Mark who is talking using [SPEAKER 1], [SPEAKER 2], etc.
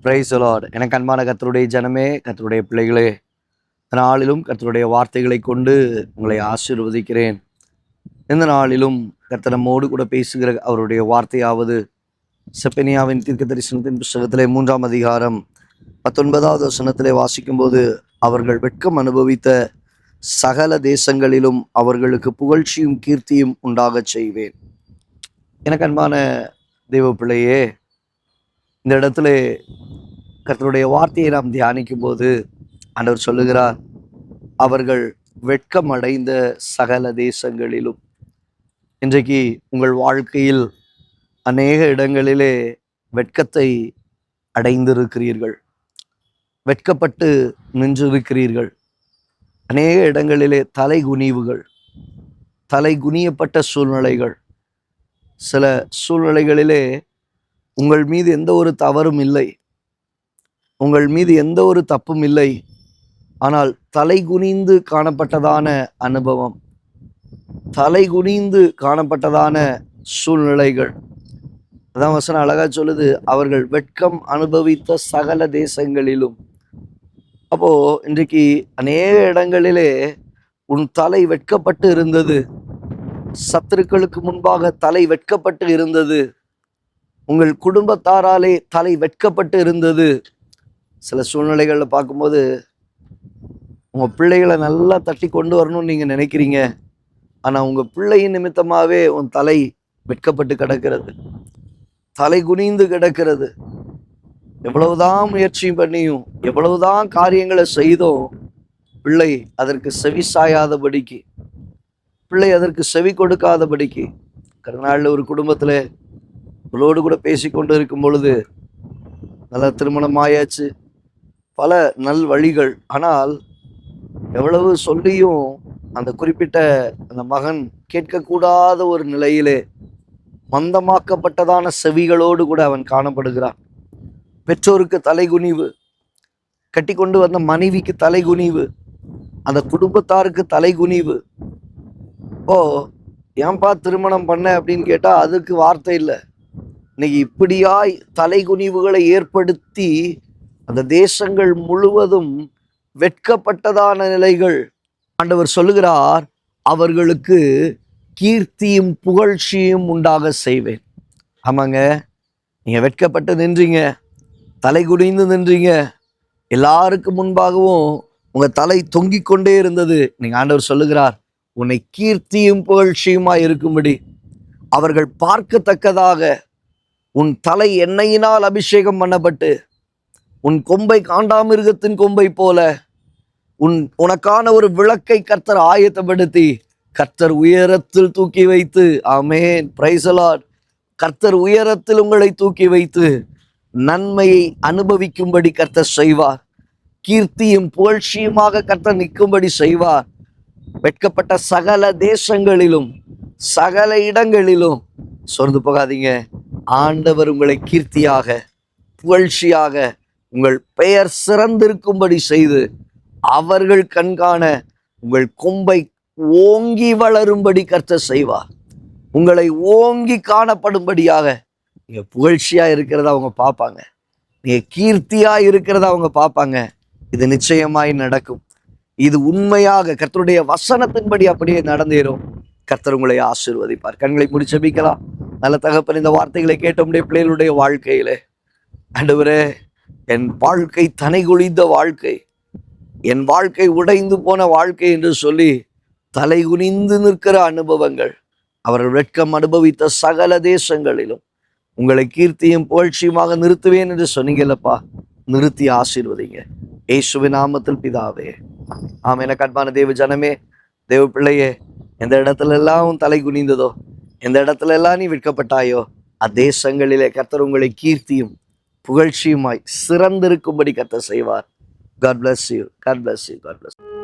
[SPEAKER 1] Praise the Lord. எனக்கு அன்பான கர்த்தருடைய ஜனமே, கர்த்தருடைய பிள்ளைகளே, நாளிலும் கர்த்தருடைய வார்த்தைகளை கொண்டு உங்களை ஆசீர்வதிக்கிறேன். இந்த நாளிலும் கர்த்தர் நம்மோடு கூட பேசுகிற அவருடைய வார்த்தையாவது செப்பனியாவின் தீர்க்க தரிசனத்தின் புஸ்தகத்திலே 3ஆம் அதிகாரம் 19வது வசனத்திலே வாசிக்கும்போது, அவர்கள் வெட்கம் அனுபவித்த சகல தேசங்களிலும் அவர்களுக்கு புகழ்ச்சியும் கீர்த்தியும் உண்டாகச் செய்வேன். எனக்கு அன்பான தெய்வ பிள்ளையே, இந்த இடத்துல கர்த்தருடைய வார்த்தையை நாம் தியானிக்கும் போது ஆண்டவர் சொல்லுகிறார், அவர்கள் வெட்கம் அடைந்த சகல தேசங்களிலும். இன்றைக்கு உங்கள் வாழ்க்கையில் அநேக இடங்களிலே வெட்கத்தை அடைந்திருக்கிறீர்கள், வெட்கப்பட்டு நின்றிருக்கிறீர்கள். அநேக இடங்களிலே தலைகுனிவுகள், தலைகுனியப்பட்ட சூழ்நிலைகள். சில சூழ்நிலைகளிலே உங்கள் மீது எந்த ஒரு தவறும் இல்லை, உங்கள் மீது எந்த ஒரு தப்பும் இல்லை, ஆனால் தலைகுனிந்து காணப்பட்டதான அனுபவம், தலைகுனிந்து காணப்பட்டதான சூழ்நிலைகள். அதான் வசனம் அழகா சொல்லுது, அவர்கள் வெட்கம் அனுபவித்த சகல தேசங்களிலும். அப்போ இன்றைக்கு அநேக இடங்களிலே உன் தலை வெட்கப்பட்டு இருந்தது, சத்துருக்களுக்கு முன்பாக தலை வெட்கப்பட்டு இருந்தது, உங்கள் குடும்பத்தாராலே தலை வெட்கப்பட்டு இருந்தது. சில சூழ்நிலைகளில் பார்க்கும்போது உங்கள் பிள்ளைகளை நல்லா தட்டி கொண்டு வரணும்னு நீங்கள் நினைக்கிறீங்க, ஆனால் உங்கள் பிள்ளையின் நிமித்தமாகவே உன் தலை வெட்கப்பட்டு கிடக்கிறது, தலை குனிந்து கிடக்கிறது. எவ்வளவுதான் முயற்சி பண்ணியும், எவ்வளவுதான் காரியங்களை செய்தோம், பிள்ளை அதற்கு செவி சாயாதபடிக்கு, பிள்ளை அதற்கு செவி கொடுக்காதபடிக்கு. கருநாளில் ஒரு குடும்பத்தில் இவளோடு கூட பேசி கொண்டு இருக்கும் பொழுது, நல்ல திருமணம் ஆயாச்சு, பல நல் வழிகள், ஆனால் எவ்வளவு சொல்லியும் அந்த குறிப்பிட்ட அந்த மகன் கேட்கக்கூடாத ஒரு நிலையிலே மந்தமாக்கப்பட்டதான செவிகளோடு கூட அவன் காணப்படுகிறான். பெற்றோருக்கு தலைகுனிவு, கட்டி கொண்டு வந்த மனைவிக்கு தலைகுனிவு, அந்த குடும்பத்தாருக்கு தலைகுனிவு. ஓ, ஏன்பா திருமணம் பண்ண அப்படின்னு கேட்டா அதுக்கு வார்த்தை இல்லை. இன்னைக்கு இப்படியாய் தலைகுனிவுகளை ஏற்படுத்தி அந்த தேசங்கள் முழுவதும் வெட்கப்பட்டதான நிலைகள். ஆண்டவர் சொல்லுகிறார், அவர்களுக்கு கீர்த்தியும் புகழ்ச்சியும் உண்டாக செய்வேன். ஆமாங்க, நீங்க வெட்கப்பட்டு நின்றீங்க, தலை குனிந்து நின்றீங்க, எல்லாருக்கும் முன்பாகவும் உங்க தலை தொங்கிக் கொண்டே இருந்தது. நீங்க ஆண்டவர் சொல்லுகிறார், உன்னை கீர்த்தியும் புகழ்ச்சியுமாய் இருக்கும்படி அவர்கள் பார்க்கத்தக்கதாக உன் தலை எண்ணெயினால் அபிஷேகம் பண்ணப்பட்டு, உன் கொம்பை காண்டாமிருகத்தின் கொம்பை போல உனக்கான ஒரு விளக்கை கர்த்தர் ஆயத்தப்படுத்தி, கர்த்தர் உயரத்தில் தூக்கி வைத்து, ஆமென், பிரைஸ் தி லார்ட், கர்த்தர் உயரத்தில் உங்களை தூக்கி வைத்து நன்மையை அனுபவிக்கும்படி கர்த்தர் செய்வார். கீர்த்தியும் புகழ்ச்சியுமாக கர்த்தர் நிற்கும்படி செய்வார். வெட்கப்பட்ட சகல தேசங்களிலும் சகல இடங்களிலும் சொர்ந்து போகாதீங்க. ஆண்டவர் உங்களை கீர்த்தியாக புகழ்ச்சியாக உங்கள் பெயர் சிறந்திருக்கும்படி செய்து, அவர்கள் கண்காண உங்கள் கொம்பை ஓங்கி வளரும்படி கர்த்தர் செய்வார். உங்களை ஓங்கி காணப்படும்படியாக நீங்க புகழ்ச்சியா இருக்கிறத அவங்க பார்ப்பாங்க, நீங்க கீர்த்தியா இருக்கிறத அவங்க பார்ப்பாங்க. இது நிச்சயமாய் நடக்கும். இது உண்மையாக கர்த்தருடைய வசனத்தின்படி அப்படியே நடந்தேறும். கர்த்தர் உங்களை ஆசீர்வதிப்பார். கண்களை மூடி ஜெபிக்கலாம். நல்ல தகப்பன், இந்த வார்த்தைகளை கேட்ட உடைய பிள்ளைகளுடைய வாழ்க்கையிலே, ஆண்டவரே, என் வாழ்க்கை தனை குனிந்த வாழ்க்கை, என் வாழ்க்கை உடைந்து போன வாழ்க்கை என்று சொல்லி தலை குனிந்து நிற்கிற அனுபவங்கள், அவர்கள் வெட்கம் அனுபவித்த சகல தேசங்களிலும் உங்களை கீர்த்தியும் புகழ்ச்சியுமாக நிறுத்துவேன் என்று சொன்னீங்கல்லப்பா, நிறுத்தி ஆசீர்வதிங்க இயேசுவின் நாமத்தில் பிதாவே, ஆமென். எனக்கு அன்பான தேவ ஜனமே, தேவ பிள்ளையே, எந்த இடத்துல எல்லாம் உன் தலை குனிந்ததோ, எந்த இடத்துல எல்லாம் நீ விற்கப்பட்டாயோ, அத்தேசங்களிலே கர்த்தர் உங்களை கீர்த்தியும் புகழ்ச்சியுமாய் சிறந்திருக்கும்படி கர்த்தர் செய்வார். God bless you. God bless you. God bless you.